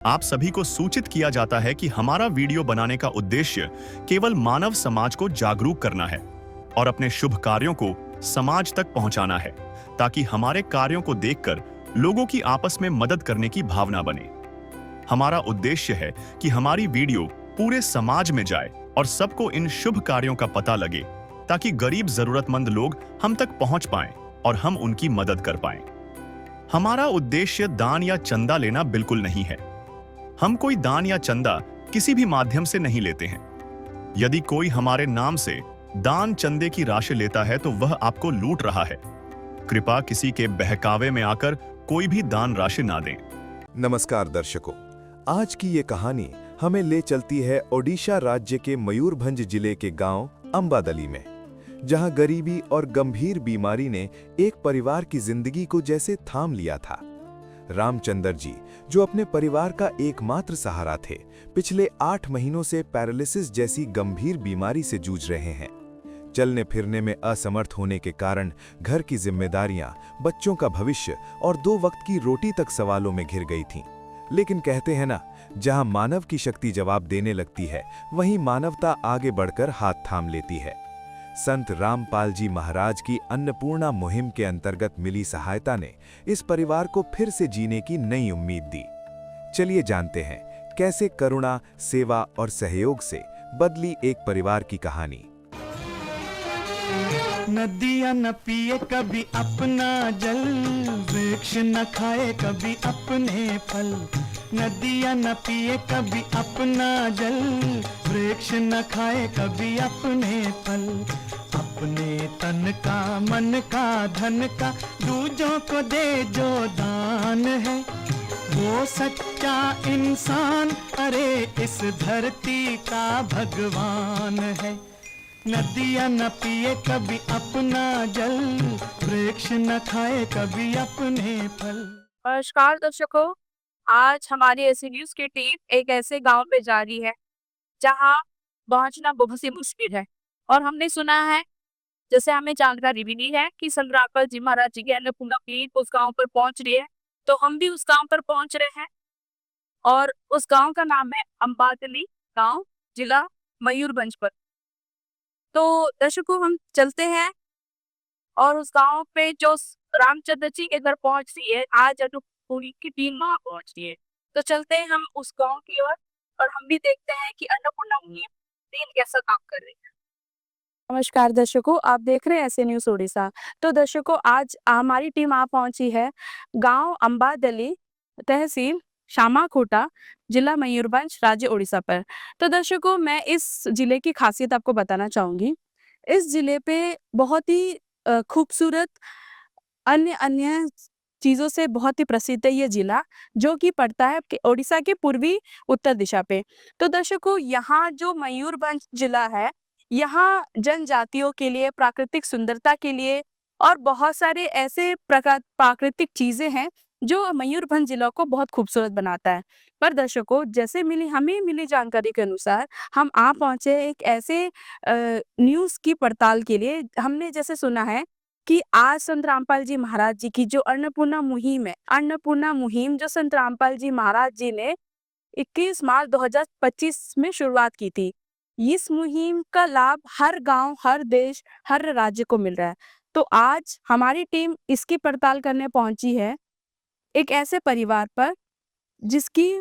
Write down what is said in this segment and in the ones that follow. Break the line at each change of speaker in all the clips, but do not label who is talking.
आप सभी को सूचित किया जाता है कि हमारा वीडियो बनाने का उद्देश्य केवल मानव समाज को जागरूक करना है और अपने शुभ कार्यों को समाज तक पहुंचाना है, ताकि हमारे कार्यों को देखकर लोगों की आपस में मदद करने की भावना बने। हमारा उद्देश्य है कि हमारी वीडियो पूरे समाज में जाए और सबको इन शुभ कार्यों का पता लगे, ताकि गरीब जरूरतमंद लोग हम तक पहुंच पाएं और हम उनकी मदद कर पाएं। हमारा उद्देश्य दान या चंदा लेना बिल्कुल नहीं है। हम कोई दान या चंदा किसी भी माध्यम से नहीं लेते हैं। यदि कोई हमारे नाम से दान चंदे की राशि लेता है तो वह आपको लूट रहा है। कृपया किसी के बहकावे में आकर कोई भी दान राशि ना दें।
नमस्कार दर्शकों, आज की ये कहानी हमें ले चलती है ओडिशा राज्य के मयूरभंज जिले के गांव अंबादली में, जहां गरीबी और गंभीर बीमारी ने एक परिवार की जिंदगी को जैसे थाम लिया था। रामचंद्र जी, जो अपने परिवार का एकमात्र सहारा थे, पिछले 8 महीनों से पैरालिसिस जैसी गंभीर बीमारी से जूझ रहे हैं। चलने फिरने में असमर्थ होने के कारण घर की जिम्मेदारियां, बच्चों का भविष्य और 2 वक्त की रोटी तक सवालों में घिर गई थीं। लेकिन कहते हैं ना, जहां मानव की शक्ति जवाब देने लगती है, वहीं मानवता आगे बढ़कर हाथ थाम लेती है। संत रामपाल जी महाराज की अन्नपूर्णा मुहिम के अंतर्गत मिली सहायता ने इस परिवार को फिर से जीने की नई उम्मीद दी। चलिए जानते हैं कैसे करुणा, सेवा और सहयोग से बदली एक परिवार की कहानी।
नदियाँ न पिए कभी अपना जल, वृक्ष न खाए कभी अपने फल। नदियाँ न पिए कभी अपना जल, वृक्ष न खाए कभी अपने फल। अपने तन का, मन का, धन का दूजों को दे जो दान है, वो सच्चा इंसान, अरे इस धरती का भगवान है। नदियाँ न पिए कभी अपना जल, वृक्ष न खाए कभी अपने फल।
नमस्कार दर्शकों, आज हमारी ऐसी न्यूज की टीम एक ऐसे गांव पे जा रही है जहां पहुंचना बहुत ही मुश्किल है। और हमने सुना है, जैसे हमें जानकारी मिली है कि संत रामपाल जी महाराज जी की अन्नपूर्णा टीम उस गांव पर पहुंच रही है, तो हम भी उस गांव पर पहुंच रहे हैं। और उस गांव का नाम है अंबादली गांव, जिला मयूरभंज पर। तो दर्शकों, हम चलते हैं और उस गांव पे जो रामचंद्र जी के घर पहुंच रही है, आज पूरी की टीम वहां पहुंच रही है। तो चलते हैं हम उस गांव की ओर और हम भी देखते हैं कि अन्नपूर्णा मुहिम टीम कैसा काम कर रही है। नमस्कार दर्शकों, आप देख रहे हैं ऐसे न्यूज उड़ीसा। तो दर्शकों, आज हमारी टीम आ पहुंची है गांव अंबादली, तहसील शामाखोटा, जिला मयूरभंज, राज्य उड़ीसा पर। तो दर्शकों, मैं इस जिले की खासियत आपको बताना चाहूंगी। इस जिले पे बहुत ही खूबसूरत अन्य अन्य चीजों से बहुत ही प्रसिद्ध है ये जिला, जो कि पड़ता है ओडिशा के पूर्वी उत्तर दिशा पे। तो दर्शकों, यहाँ जो मयूरभंज जिला है, यहाँ जनजातियों के लिए, प्राकृतिक सुंदरता के लिए और बहुत सारे ऐसे प्रकार प्राकृतिक चीजें हैं जो मयूरभंज जिला को बहुत खूबसूरत बनाता है। पर दर्शकों, जैसे हमें मिली जानकारी के अनुसार हम आ पहुंचे एक ऐसे न्यूज की पड़ताल के लिए। हमने जैसे सुना है कि आज संत रामपाल जी महाराज जी की जो अन्नपूर्णा मुहिम है, अन्नपूर्णा मुहिम जो संत रामपाल जी महाराज जी ने 21 मार्च 2025 में शुरुआत की थी। इस मुहिम का लाभ हर गांव, हर देश, हर राज्य को मिल रहा है। तो आज हमारी टीम इसकी पड़ताल करने पहुंची है एक ऐसे परिवार पर जिसकी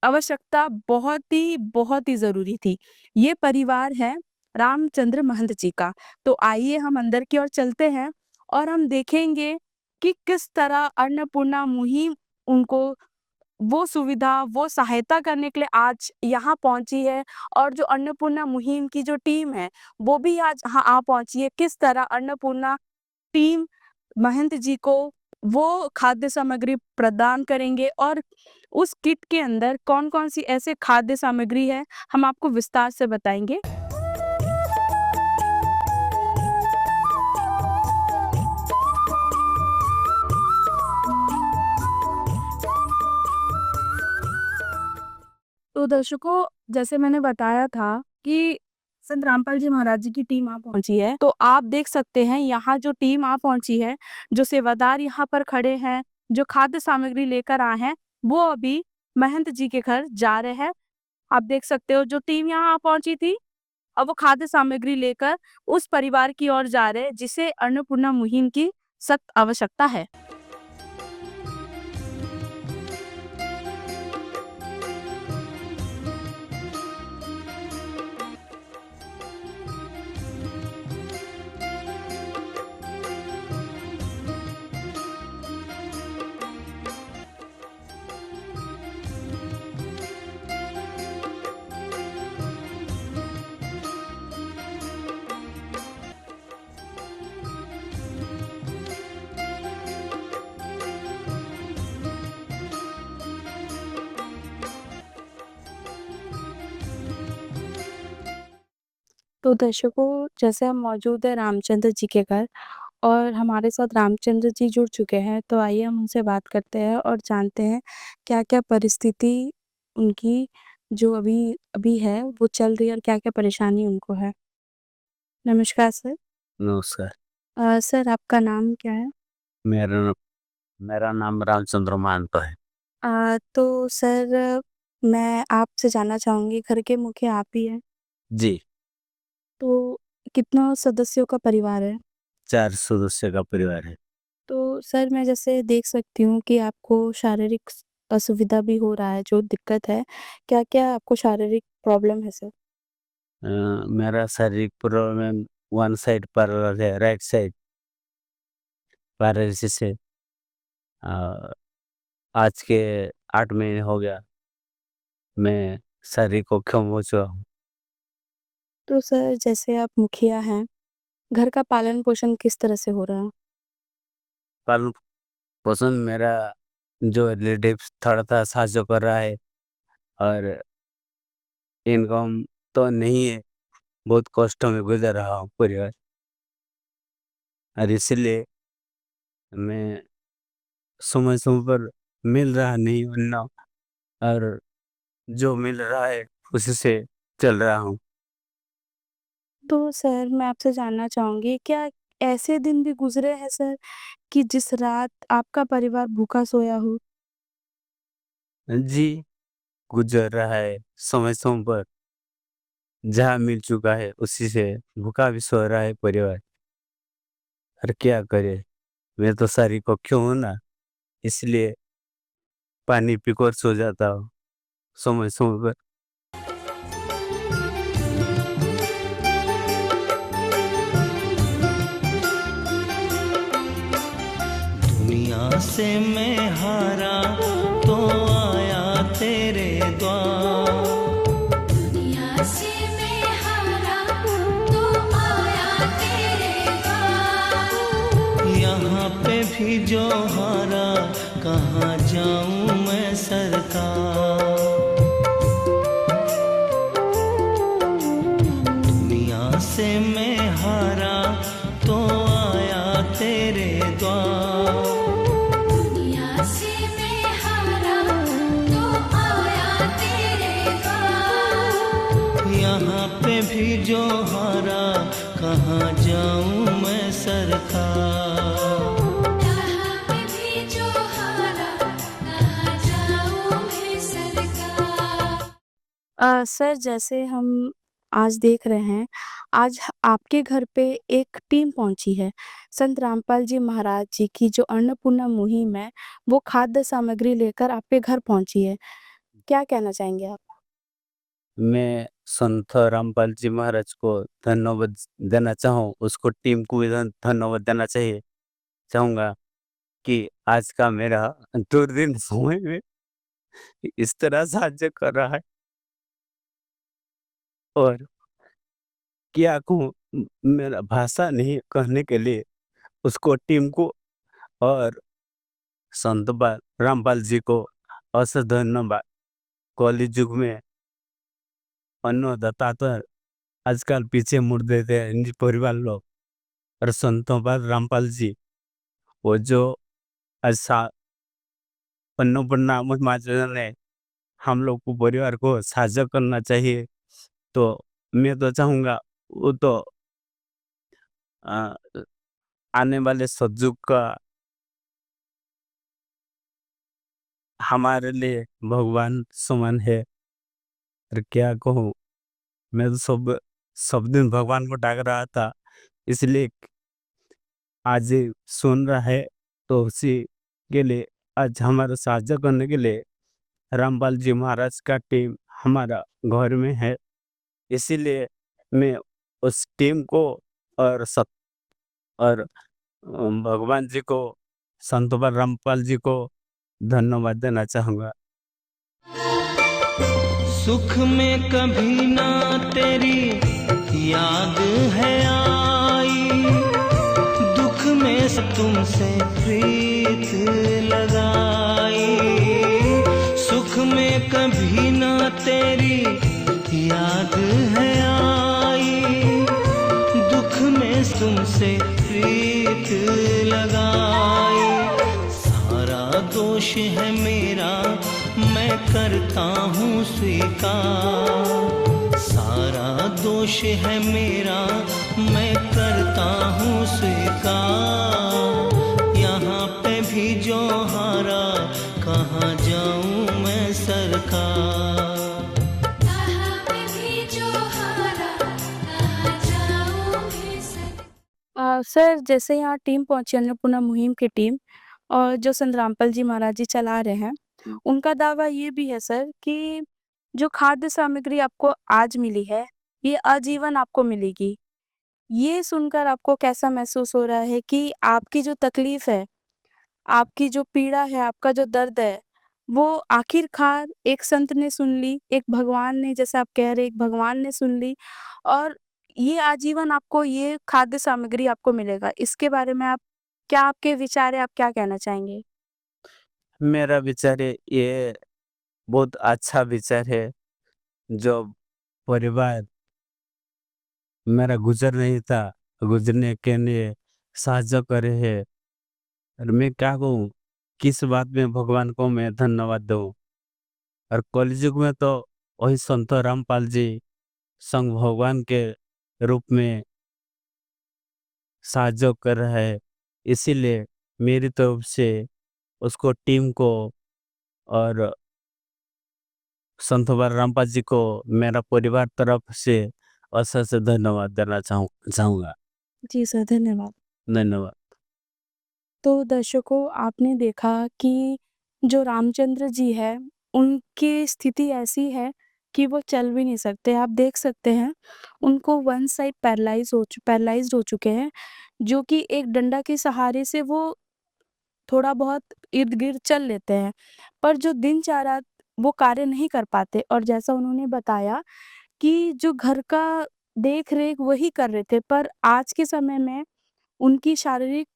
आवश्यकता बहुत ही जरूरी थी। ये परिवार है रामचंद्र महंत जी का। तो आइए हम अंदर की ओर चलते हैं और हम देखेंगे कि किस तरह अन्नपूर्णा मुहिम उनको वो सुविधा, वो सहायता करने के लिए आज यहाँ पहुंची है। और जो अन्नपूर्णा मुहिम की जो टीम है, वो भी आज यहाँ आ पहुंची है। किस तरह अन्नपूर्णा टीम महंत जी को वो खाद्य सामग्री प्रदान करेंगे और उस किट के अंदर कौन-कौन सी ऐसे खाद्य सामग्री है, हम आपको विस्तार से बताएंगे। तो दर्शकों, जैसे मैंने बताया था कि संत रामपाल जी महाराज जी की टीम आ पहुंची है। तो आप देख सकते हैं यहाँ जो टीम आ पहुंची है, जो सेवादार यहाँ पर खड़े हैं, जो खाद्य सामग्री लेकर आए हैं, वो अभी महंत जी के घर जा रहे हैं। आप देख सकते हो जो टीम यहाँ पहुंची थी और वो खाद्य सामग्री लेकर उस परिवार की ओर जा रहे हैं जिसे अन्नपूर्णा मुहिम की सख्त आवश्यकता है। तो दर्शकों, जैसे हम मौजूद हैं रामचंद्र जी के घर और हमारे साथ रामचंद्र जी जुड़ चुके हैं, तो आइए हम उनसे बात करते हैं और जानते हैं क्या-क्या परिस्थिति उनकी जो अभी अभी है वो चल रही है और क्या-क्या परेशानी उनको है। नमस्कार सर।
नमस्कार।
सर आपका नाम क्या है?
मेरा न मेरा नाम रामचंद्र महंत है।
तो सर मैं आपसे जानना चाहूँगी घर के मुखिया आप ही हैं,
जी,
तो कितना सदस्यों का परिवार है?
4 सदस्य का परिवार है।
तो सर मैं जैसे देख सकती हूँ कि आपको शारीरिक असुविधा भी हो रहा है, जो दिक्कत है। क्या-क्या आपको शारीरिक प्रॉब्लम है सर?
मेरा शारीरिक प्रॉब्लम वन साइड पैरालाइज़ है, राइट साइड पैरालिसिस है। अ, आज के 8 महीने हो गया, मैं शारीरिक अक्षम हो चुका हूँ।
तो सर जैसे आप मुखिया हैं, घर का पालन-पोषण किस तरह से हो रहा है?
पालन-पोषण मेरा जो रिलेटिव्स थोड़ा-सा साहाଯ୍य कर रहा है और इनकम तो नहीं है, बहुत कष्ट में गुज़र रहा हूँ परिवार और इसलिए मैं समय-समय पर मिल रहा नहीं वरना और जो मिल रहा है उसी से चल रहा हूँ।
तो सर मैं आपसे जानना चाहूँगी क्या ऐसे दिन भी गुज़रे हैं सर कि जिस रात आपका परिवार भूखा सोया हो?
जी, गुज़र रहा है समय-समय पर जहाँ मिल चुका है उसी से भूखा भी सो रहा है परिवार। और क्या करे? मैं तो शारीरिक अक्षम हूँ ना, इसलिए पानी पीकर सो जाता हूँ समय-समय पर।
दुनिया से मैं हारा तो आया तेरे द्वार।
दुनिया से मैं हारा तो आया तेरे द्वार।
यहाँ पे भी जो हारा कहाँ जाऊँ मैं सरकार। दुनिया से मैं हारा तो आया तेरे द्वार।
दुनिया से मैं हारा तो आया तेरे द्वार।
यहाँ पे भी जो हारा कहाँ जाऊँ मैं सरकार।
यहाँ पे भी जो हारा कहाँ जाऊँ मैं सरकार।
सर जैसे हम आज देख रहे हैं, आज आपके घर पे एक टीम पहुंची है। संत रामपाल जी महाराज जी की जो अन्नपूर्णा मुहिम है, वो खाद्य सामग्री लेकर आपके घर पहुंची है। क्या कहना चाहेंगे आप?
मैं संत रामपाल जी महाराज को धन्यवाद देना चाहूँ, उसको टीम को भी धन्यवाद देना चाहूँगा कि आज का मेरा दुर्दिन समय में इस तरह साहाଯ୍य कर रहा है और क्या कहूँ मेरा भाषा नहीं कहने के लिए उसको टीम को और संत रामपाल जी को असर धन्यवाद। कलयुग युग में अन्नदाता तो आजकल पीछे मुड़ देते हैं इनके परिवार लोग और संतों पर रामपाल जी वो जो आज अन्नपूर्णा मुहिम ने हम लोग को परिवार को साझा करना चाहिए। तो मैं तो चाहूँगा वो तो अ, आने वाले सतयुग का हमारे लिए भगवान समान है। और क्या कहूँ, मैं तो सब सब दिन भगवान को डाक रहा था, इसलिए आज ये सुन रहा है, तो उसी के लिए आज हमारा साझा करने के लिए रामपाल जी महाराज का टीम हमारा घर में है। इसीलिए मैं उस टीम को और सत और भगवान जी को, संत बाबा रामपाल जी को धन्यवाद देना चाहूँगा।
सुख में कभी ना तेरी याद है आई, दुख में से तुमसे प्रीत लगाई। सुख में कभी ना तेरी याद है आई, दुख में तुमसे प्रीत लगाई। सारा दोष है मेरा, मैं करता हूँ स्वीकार। सारा दोष है मेरा, मैं करता हूँ स्वीकार। यहाँ पे भी जो हारा, कहाँ जाऊँ मैं सरकार।
कहाँ पे भी जो हारा, कहाँ जाऊँ मैं सरकार।
सर, जैसे यहाँ टीम पहुंची अन्नपूर्णा मुहिम की टीम और जो संत रामपाल जी महाराज जी चला रहे हैं, उनका दावा ये भी है सर कि जो खाद्य सामग्री आपको आज मिली है, ये आजीवन आपको मिलेगी। ये सुनकर आपको कैसा महसूस हो रहा है कि आपकी जो तकलीफ है, आपकी जो पीड़ा है, आपका जो दर्द है, वो आखिरकार एक संत ने सुन ली, एक भगवान ने, जैसे आप कह रहे, एक भगवान ने सुन ली और ये आजीवन आपको ये खाद्य सामग्री आपको मिलेगा। इसके बारे में क्या आपके विचार है, आप क्या कहना चाहेंगे?
मेरा विचार है, ये बहुत अच्छा विचार है। जो परिवार मेरा गुजर नहीं था, गुजरने के लिए साहाଯ୍य करे है। और मैं क्या कहूँ, किस बात में भगवान को मैं धन्यवाद दूँ। और कलयुग में तो वही संत रामपाल जी संग भगवान के रूप में साहाଯ୍य कर रहा है। इसीलिए मेरी तरफ से उसको, टीम को और संत बाबा रामपाल जी को मेरा परिवार तरफ से असर से धन्यवाद देना चाहूँगा।
जी सर, धन्यवाद।
धन्यवाद।
तो दर्शकों, आपने देखा कि जो रामचंद्र जी हैं, उनकी स्थिति ऐसी है कि वो चल भी नहीं सकते। आप देख सकते हैं, उनको वन साइड पैरालाइज़्ड हो चुके हैं, जो कि एक डंडा के सहारे से वो थोड़ा बहुत इर्द-गिर्द चल लेते हैं, पर जो दिनचर्या वो कार्य नहीं कर पाते और जैसा उन्होंने बताया कि जो घर का देख-रेख वही कर रहे थे, पर आज के समय में उनकी शारीरिक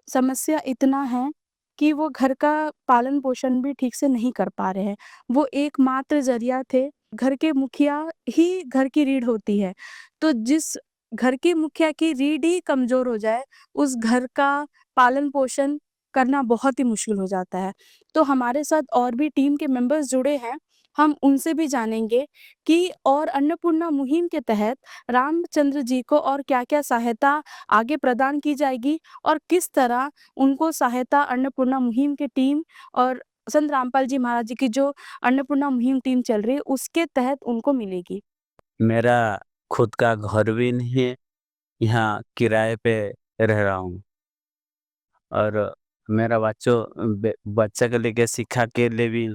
समस्या इतना है कि वो घर का पालन-पोषण भी ठीक से नहीं कर पा रहे हैं। वो एकमात्र ज़रिया थे, घर के मुखिया ही घर की रीढ़ होती है। तो जिस घर के मुखिया की रीढ़ ही कमज़ोर हो जाए, उस घर का पालन-पोषण करना बहुत ही मुश्किल हो जाता है। तो हमारे साथ और भी टीम के मेंबर्स जुड़े हैं, हम उनसे भी जानेंगे कि और अन्नपूर्णा मुहिम के तहत रामचंद्र जी को और क्या-क्या सहायता आगे प्रदान की जाएगी और किस तरह उनको सहायता अन्नपूर्णा मुहिम की टीम और संत रामपाल जी महाराज जी की जो अन्नपूर्णा मुहिम टीम चल रही है, उसके तहत उनको मिलेगी।
मेरा खुद का घर भी नहीं है, यहाँ किराए पे रह रहा हूँ। और मेरा बच्चा को लेके शिक्षा के लिए भी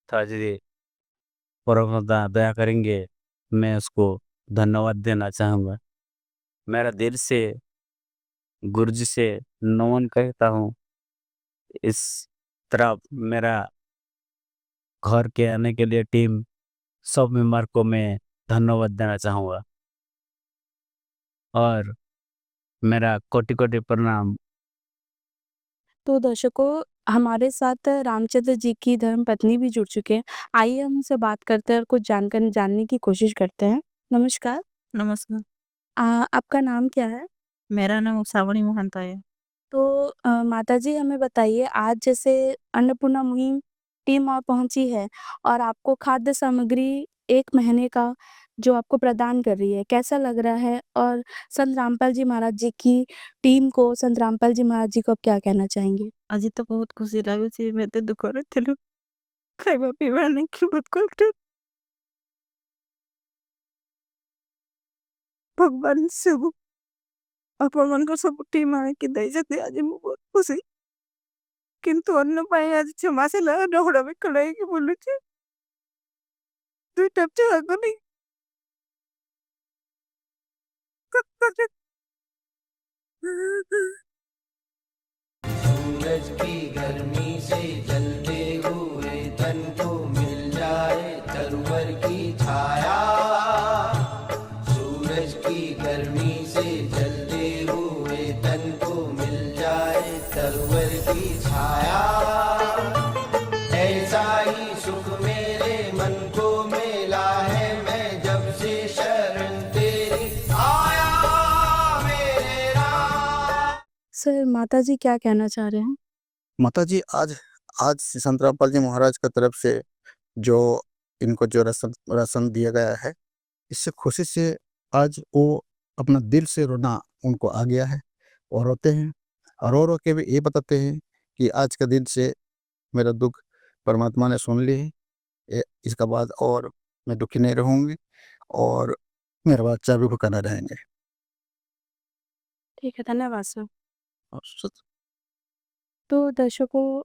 थोड़ा जी परमपिता दया करेंगे, मैं उसको धन्यवाद देना चाहूँगा। मेरा दिल से गुरुजी से नमन कहता हूँ। इस तरह मेरा घर के आने के लिए टीम सब मेंबर को मैं धन्यवाद देना चाहूँगा। और मेरा कोटि-कोटि प्रणाम।
तो दर्शकों, हमारे साथ रामचंद्र जी की धर्मपत्नी भी जुड़ चुके हैं। आइए हम उनसे बात करते हैं और कुछ जानने की कोशिश करते हैं। नमस्कार।
नमस्कार,
आपका नाम क्या है?
मेरा नाम उषावणी महंता है।
तो माताजी हमें बताइए, आज जैसे अन्नपूर्णा मुहिम टीम वहाँ पहुँची है और आपको खाद्य सामग्री 1 महीने का जो आपको प्रदान कर रही है, कैसा लग रहा है? और संत रामपाल जी महाराज जी की टीम को, संत रामपाल जी महाराज जी को आप क्या कहना चाहेंगे?
ଆଜି ତ ବହୁତ ଖୁସି ଲାଗୁଛି, ମୁଁ ଏତେ ଦୁଃଖରେ ଥିଲି। ଖାଇବା ପିଇବା ନେଇକି ବହୁତ କଷ୍ଟ। ଭଗବାନ ସବୁ ଆପଣମାନଙ୍କ ସବୁ ଟିମ୍ ଆଣିକି ଦେଇଛନ୍ତି, ଆଜି ମୁଁ ବହୁତ ଖୁସି। କିନ୍ତୁ ଅନ୍ୟ ପାଇଁ ଆଜି 6 ମାସ ହେଲା ଡହଡ଼ା ବିକଳ ହେଇକି ବୁଲୁଛି। 2ଟା ଛୁଆକୁ ନେଇ
सूरज की गर्मी से जलते हुए तन को मिल जाए तरवर की छाया। सूरज की गर्मी से जलते हुए तन को मिल जाए तरवर की छाया। ऐसा ही सुख मेरे मन को मिला है, मैं जब से शरण तेरी आया मेरे राम।
सर माताजी क्या कहना चाह रहे हैं?
माता जी, आज आज संत रामपाल जी महाराज की तरफ से जो इनको जो राशन दिया गया है, इससे खुशी से आज वो अपना दिल से रोना उनको आ गया है और रोते हैं, और रो के भी ये बताते हैं कि आज के दिन से मेरा दुख परमात्मा ने सुन ली है, इसका बाद और मैं दुखी नहीं रहूँगी और मेरा बच्चा भी भूखा नहीं रहेंगे।
ठीक है, धन्यवाद सर।
और सच-
तो दर्शकों,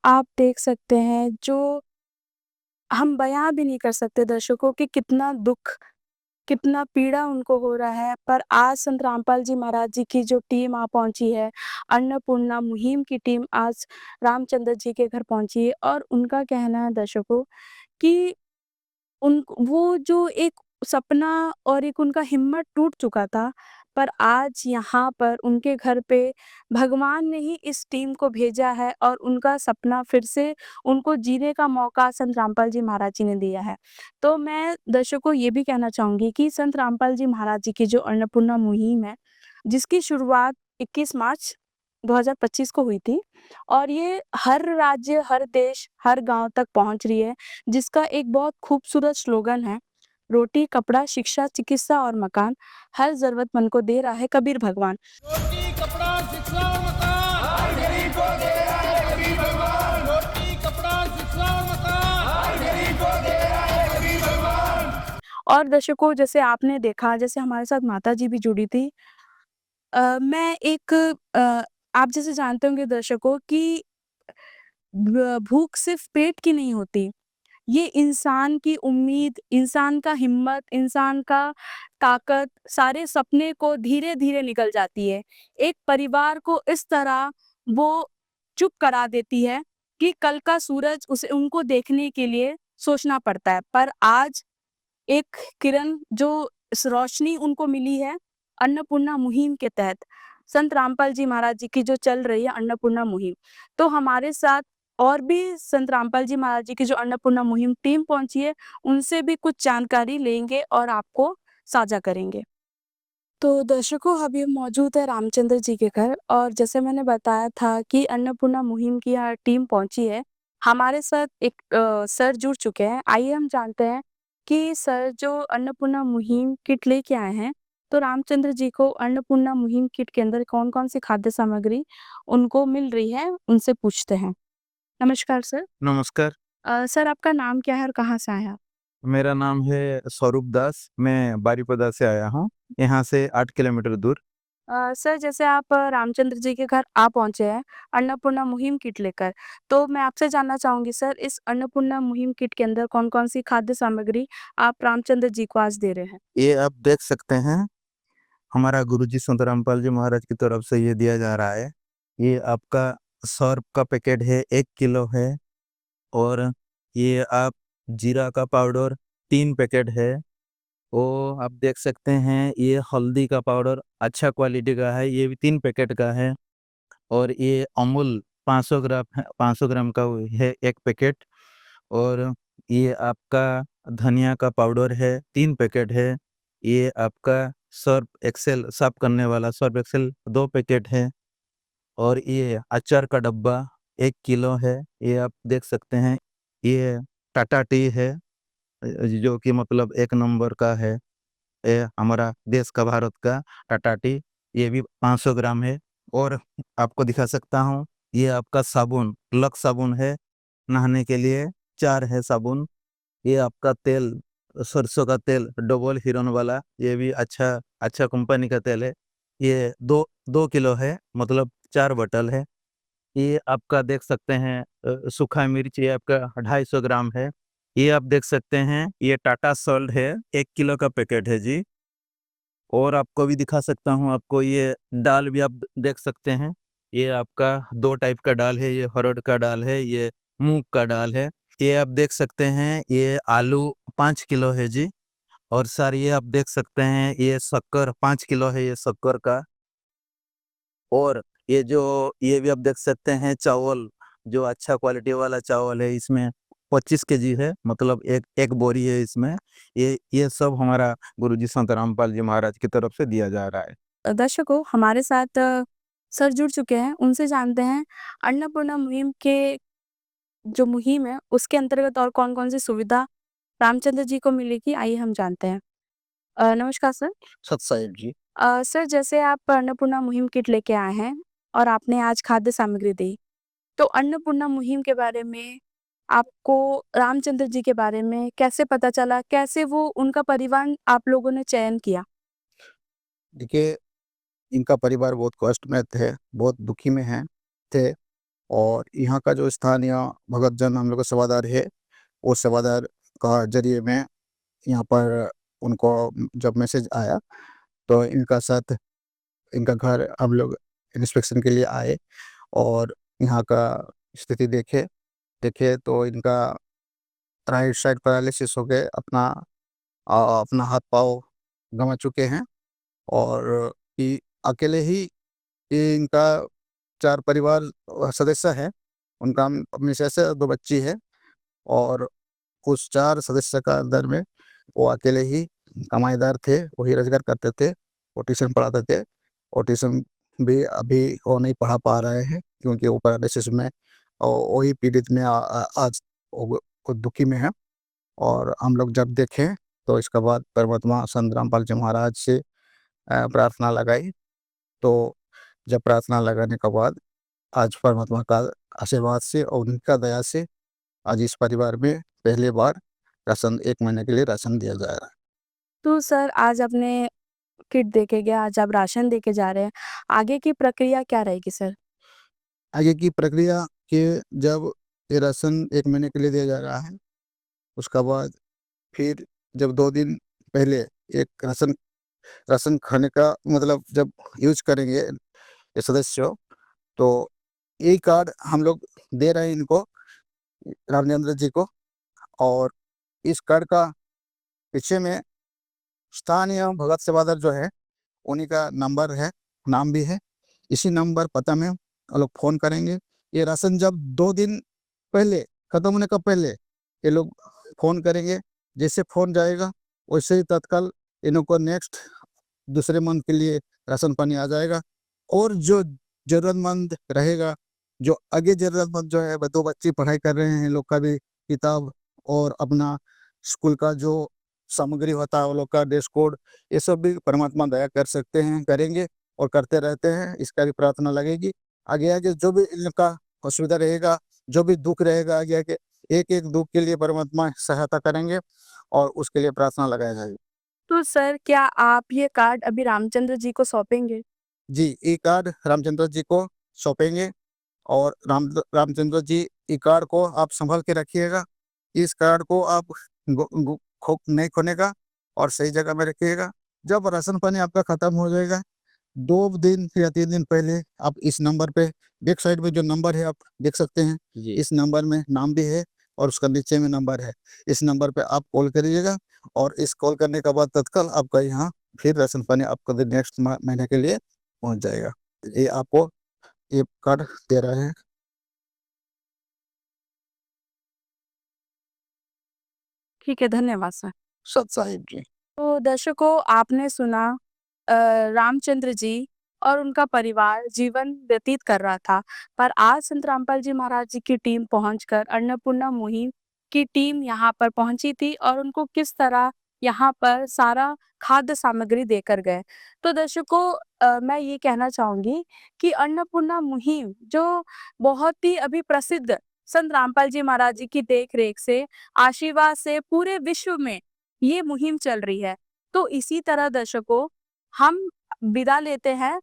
आप देख सकते हैं, जो हम बयां भी नहीं कर सकते दर्शकों कि कितना दुख, कितना पीड़ा उनको हो रहा है। पर आज संत रामपाल जी महाराज जी की जो टीम आ पहुंची है, अन्नपूर्णा मुहिम की टीम आज रामचंद्र जी के घर पहुंची है, और उनका कहना है दर्शकों कि वो जो एक सपना और एक उनका हिम्मत टूट चुका था, पर आज यहाँ पर उनके घर पे भगवान ने ही इस टीम को भेजा है और उनका सपना फिर से उनको जीने का मौका संत रामपाल जी महाराज जी ने दिया है। तो मैं दर्शकों ये भी कहना चाहूँगी कि संत रामपाल जी महाराज जी की जो अन्नपूर्णा मुहिम है, जिसकी शुरुआत 21 मार्च 2025 को हुई थी, और ये हर राज्य, हर देश, हर गाँव तक पहुँच रही है, जिसका एक बहुत खूबसूरत स्लोगन है, रोटी, कपड़ा, शिक्षा, चिकित्सा और मकान, हर ज़रूरतमंद को दे रहा है कबीर भगवान।
रोटी कपड़ा शिक्षा और मकान हर गरीब को दे रहा है कबीर भगवान। रोटी कपड़ा शिक्षा और मकान हर गरीब को दे रहा है कबीर भगवान।
और दर्शकों, जैसे आपने देखा, जैसे हमारे साथ माताजी भी जुड़ी थी, मैं एक आप जैसे जानते होंगे दर्शकों कि भूख सिर्फ पेट की नहीं होती, ये इंसान की उम्मीद, इंसान का हिम्मत, इंसान का ताकत, सारे सपने को धीरे-धीरे निगल जाती है। एक परिवार को इस तरह वो चुप करा देती है कि कल का सूरज उसे उनको देखने के लिए सोचना पड़ता है। पर आज एक किरण, जो इस रोशनी उनको मिली है अन्नपूर्णा मुहिम के तहत, संत रामपाल जी महाराज जी की जो चल रही है अन्नपूर्णा मुहिम। तो हमारे साथ और भी संत रामपाल जी महाराज जी की जो अन्नपूर्णा मुहिम टीम पहुंची है, उनसे भी कुछ जानकारी लेंगे और आपको साझा करेंगे। तो दर्शकों, अभी हम मौजूद है रामचंद्र जी के घर, और जैसे मैंने बताया था कि अन्नपूर्णा मुहिम की यहाँ टीम पहुंची है। हमारे साथ एक सर जुड़ चुके हैं। आइए हम जानते हैं कि सर जो अन्नपूर्णा मुहिम किट लेके आए हैं, तो रामचंद्र जी को अन्नपूर्णा मुहिम किट के अंदर कौन-कौन सी खाद्य सामग्री उनको मिल रही है, उनसे पूछते हैं। नमस्कार सर।
नमस्कार,
सर आपका नाम क्या है और कहाँ से आए आप?
मेरा नाम है स्वरूप दास, मैं बारीपदा से आया हूँ, यहाँ से 8 किलोमीटर दूर।
सर, जैसे आप रामचंद्र जी के घर आ पहुँचे हैं अन्नपूर्णा मुहिम किट लेकर, तो मैं आपसे जानना चाहूँगी सर, इस अन्नपूर्णा मुहिम किट के अंदर कौन-कौन सी खाद्य सामग्री आप रामचंद्र जी को आज दे रहे हैं?
ये आप देख सकते हैं, हमारा गुरुजी संत रामपाल जी महाराज की तरफ से ये दिया जा रहा है। ये आपका सर्फ का पैकेट है, 1 किलो है, और ये आप जीरा का पाउडर 3 पैकेट है। वो आप देख सकते हैं, ये हल्दी का पाउडर अच्छा क्वालिटी का है, ये भी 3 पैकेट का है, और ये अमूल 500 ग्राम है, 500 ग्राम का वो है 1 पैकेट, और ये आपका धनिया का पाउडर है 3 पैकेट है। ये आपका सर्फ एक्सेल साफ करने वाला सर्फ एक्सेल 2 पैकेट है, और ये अचार का डब्बा 1 किलो है। ये आप देख सकते हैं, ये टाटा टी है, जो कि मतलब 1 नंबर का है। ये हमारा देश का, भारत का टाटा टी, ये भी 500 ग्राम है। और आपको दिखा सकता हूँ, ये आपका साबुन, लक्स साबुन है नहाने के लिए, 4 है साबुन। ये आपका तेल सरसों का तेल डबल हिरन वाला, ये भी अच्छा अच्छा कंपनी का तेल है। ये 2 किलो है, मतलब 4 बॉटल है। ये आपका देख सकते हैं सूखा मिर्च, ये आपका 250 ग्राम है। ये आप देख सकते हैं, ये टाटा सॉल्ट है, 1 किलो का पैकेट है जी। और आपको भी दिखा सकता हूँ, आपको ये दाल भी आप देख सकते हैं। ये आपका 2 टाइप का दाल है, ये अरहर का दाल है, ये मूंग का दाल है। ये आप देख सकते हैं, ये आलू 5 किलो है जी। और सर ये आप देख सकते हैं, ये शक्कर 5 किलो है, ये शक्कर का। और ये भी आप देख सकते हैं चावल, जो अच्छा क्वालिटी वाला चावल है, इसमें 25 केजी है, मतलब एक बोरी है इसमें। ये सब हमारा गुरुजी संत रामपाल जी महाराज की तरफ से दिया जा रहा है।
दर्शकों, हमारे साथ सर जुड़ चुके हैं, उनसे जानते हैं अन्नपूर्णा मुहिम के जो मुहिम है, उसके अंतर्गत और कौन-कौन सी सुविधा रामचंद्र जी को मिलेगी, आइए हम जानते हैं। नमस्कार सर।
सत साहिब जी।
सर, जैसे आप अन्नपूर्णा मुहिम किट लेके आए हैं और आपने आज खाद्य सामग्री दी, तो अन्नपूर्णा मुहिम के बारे में आपको रामचंद्र जी के बारे में कैसे पता चला? कैसे वो उनका परिवार आप लोगों ने चयन किया?
देखिए, इनका परिवार बहुत कष्ट में थे, बहुत दुखी में हैं थे। और यहाँ का जो स्थानीय भगत जन हम लोग का सेवादार है, वो सेवादार का जरिए में यहाँ पर उनको जब मैसेज आया, तो इनका साथ इनका घर हम लोग इंस्पेक्शन के लिए आए और यहाँ का स्थिति देखे देखे तो इनका राइट साइड पैरालिसिस हो गए, अपना हाथ पाँव गंवा चुके हैं। और कि अकेले ही ये इनका 4 परिवार सदस्य है। उनका मिसेस है, 2 बच्ची है। और उस 4 सदस्य का अंदर में वो अकेले ही कमाईदार थे, वही रोजगार करते थे, वो ट्यूशन पढ़ाते थे। और ट्यूशन भी अभी वो नहीं पढ़ा पा रहे हैं, क्योंकि वो पैरालिसिस में वही पीड़ित में आज वो खुद दुखी में है। और हम लोग जब देखें तो इसके बाद परमात्मा संत रामपाल जी महाराज से प्रार्थना लगाई। तो जब प्रार्थना लगाने के बाद आज परमात्मा का आशीर्वाद से और उनका दया से आज इस परिवार में पहली बार राशन 1 महीने के लिए राशन दिया जा रहा है।
तो सर, आज आपने किट देके गए, आज आप राशन देके जा रहे हैं। आगे की प्रक्रिया क्या रहेगी सर?
आगे की प्रक्रिया कि जब ये राशन 1 महीने के लिए दिया जा रहा है, उसका बाद फिर जब 2 दिन पहले एक राशन खाने का मतलब जब यूज करेंगे ये सदस्य, तो ये कार्ड हम लोग दे रहे हैं इनको, रामचंद्र जी को। और इस कार्ड का पीछे में स्थानीय भगत सेवादार जो है, उन्हीं का नंबर है, नाम भी है। इसी नंबर पता में वो लोग फ़ोन करेंगे। ये राशन जब 2 दिन पहले ख़त्म होने का पहले ये लोग फ़ोन करेंगे। जैसे फ़ोन जाएगा, वैसे ही तत्काल इनको नेक्स्ट दूसरे मंथ के लिए राशन पानी आ जाएगा। और जो ज़रूरतमंद रहेगा, जो आगे ज़रूरतमंद जो है, 2 बच्चे पढ़ाई कर रहे हैं, लोग का भी किताब और अपना स्कूल का जो सामग्री होता है, वो लोग का ड्रेस कोड, ये सब भी परमात्मा दया कर सकते हैं, करेंगे और करते रहते हैं। इसका भी प्रार्थना लगेगी। आगे जो भी इनका असुविधा रहेगा, जो भी दुःख रहेगा, आगे के एक-एक दुःख के लिए परमात्मा सहायता करेंगे और उसके लिए प्रार्थना लगाया जाएगा।
तो सर, क्या आप ये कार्ड अभी रामचंद्र जी को सौंपेंगे?
जी, ये कार्ड रामचंद्र जी को सौंपेंगे और रामचंद्र जी ये कार्ड को आप संभाल के रखिएगा। इस कार्ड को आप गो गो खो नहीं खोने का और सही जगह में रखिएगा। जब राशन पानी आपका खत्म हो जाएगा, 2 दिन या 3 दिन पहले आप इस नंबर पे, बैक साइड में जो नंबर है आप देख सकते हैं,
जी।
इस नंबर में नाम भी है और उसका नीचे में नंबर है। इस नंबर पे आप कॉल करिएगा और इस कॉल करने के बाद तत्काल आपका यहाँ फिर राशन पानी आपका नेक्स्ट महीने के लिए पहुँच जाएगा। ये आपको ये कार्ड दे रहे हैं।
ठीक है, धन्यवाद सर।
सत साहिब जी।
तो दर्शकों, आपने सुना रामचंद्र जी और उनका परिवार जीवन व्यतीत कर रहा था, पर आज संत रामपाल जी महाराज जी की टीम पहुंचकर अन्नपूर्णा मुहिम की टीम यहाँ पर पहुंची थी और उनको किस तरह यहाँ पर सारा खाद्य सामग्री देकर गए। तो दर्शकों, मैं ये कहना चाहूंगी कि अन्नपूर्णा मुहिम जो बहुत ही अभी प्रसिद्ध संत रामपाल जी महाराज जी की देख रेख से, आशीर्वाद से पूरे विश्व में ये मुहिम चल रही है। तो इसी तरह दर्शकों, हम विदा लेते हैं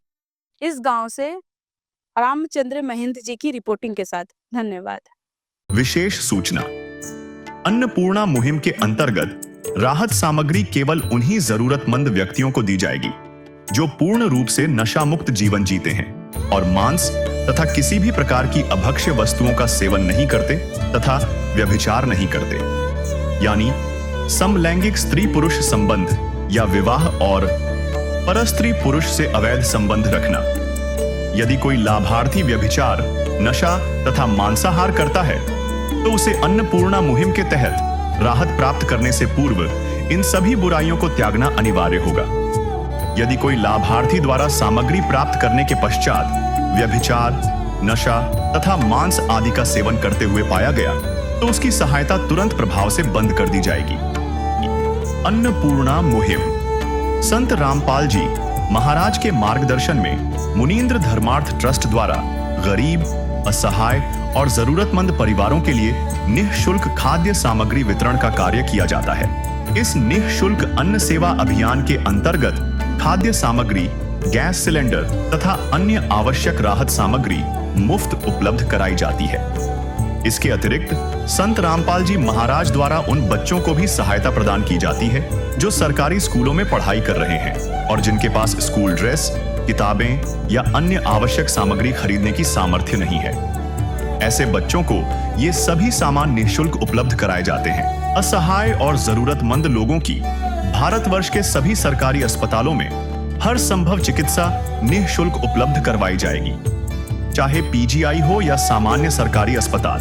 इस गांव से रामचंद्र महंत जी की रिपोर्टिंग के साथ। धन्यवाद।
विशेष सूचना, अन्नपूर्णा मुहिम के अंतर्गत राहत सामग्री केवल उन्हीं जरूरतमंद व्यक्तियों को दी जाएगी जो पूर्ण रूप से नशा मुक्त जीवन जीते हैं और मांस तथा किसी भी प्रकार की अभक्ष्य वस्तुओं का सेवन नहीं करते तथा व्यभिचार नहीं करते, यानी समलैंगिक स्त्री पुरुष संबंध या विवाह और परस्त्री पुरुष से अवैध संबंध रखना। यदि कोई लाभार्थी व्यभिचार, नशा तथा मांसाहार करता है तो उसे अन्नपूर्णा मुहिम के तहत राहत प्राप्त करने से पूर्व इन सभी बुराइयों को त्यागना अनिवार्य होगा। यदि कोई लाभार्थी द्वारा सामग्री प्राप्त करने के पश्चात व्यभिचार, नशा तथा मांस आदि का सेवन करते हुए पाया गया तो उसकी सहायता तुरंत प्रभाव से बंद कर दी जाएगी। अन्नपूर्णा मुहिम संत रामपाल जी महाराज के मार्गदर्शन में मुनींद्र धर्मार्थ ट्रस्ट द्वारा गरीब, असहाय और जरूरतमंद परिवारों के लिए निःशुल्क खाद्य सामग्री वितरण का कार्य किया जाता है। इस निःशुल्क अन्न सेवा अभियान के अंतर्गत खाद्य सामग्री, गैस सिलेंडर तथा अन्य आवश्यक राहत सामग्री मुफ्त उपलब्ध कराई जाती है। इसके अतिरिक्त संत रामपाल जी महाराज द्वारा उन बच्चों को भी सहायता प्रदान की जाती है जो सरकारी स्कूलों में पढ़ाई कर रहे हैं और जिनके पास स्कूल ड्रेस, किताबें या अन्य आवश्यक सामग्री खरीदने की सामर्थ्य नहीं है। ऐसे बच्चों को ये सभी सामान निःशुल्क उपलब्ध कराए जाते हैं। असहाय और जरूरतमंद लोगों की भारतवर्ष के सभी सरकारी अस्पतालों में हर संभव चिकित्सा निःशुल्क उपलब्ध करवाई जाएगी, चाहे पीजीआई हो या सामान्य सरकारी अस्पताल,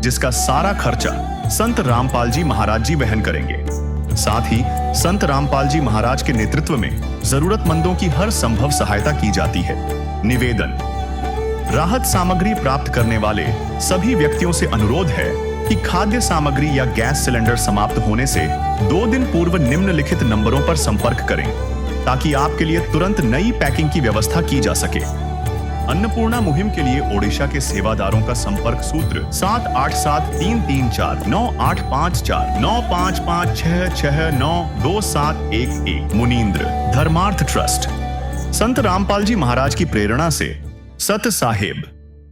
जिसका सारा खर्चा संत रामपाल जी महाराज जी वहन करेंगे। साथ ही संत रामपाल जी महाराज के नेतृत्व में जरूरतमंदों की हर संभव सहायता की जाती है। निवेदन, राहत सामग्री प्राप्त करने वाले सभी व्यक्तियों से अनुरोध है कि खाद्य सामग्री या गैस सिलेंडर समाप्त होने से 2 दिन पूर्व निम्नलिखित नंबरों पर संपर्क करें ताकि आपके लिए तुरंत नई पैकिंग की व्यवस्था की जा सके। अन्नपूर्णा मुहिम के लिए ओडिशा के सेवादारों का संपर्क सूत्र 78733498544955669271 मुनींद्र धर्मार्थ ट्रस्ट। संत रामपाल जी महाराज की प्रेरणा से सत साहेब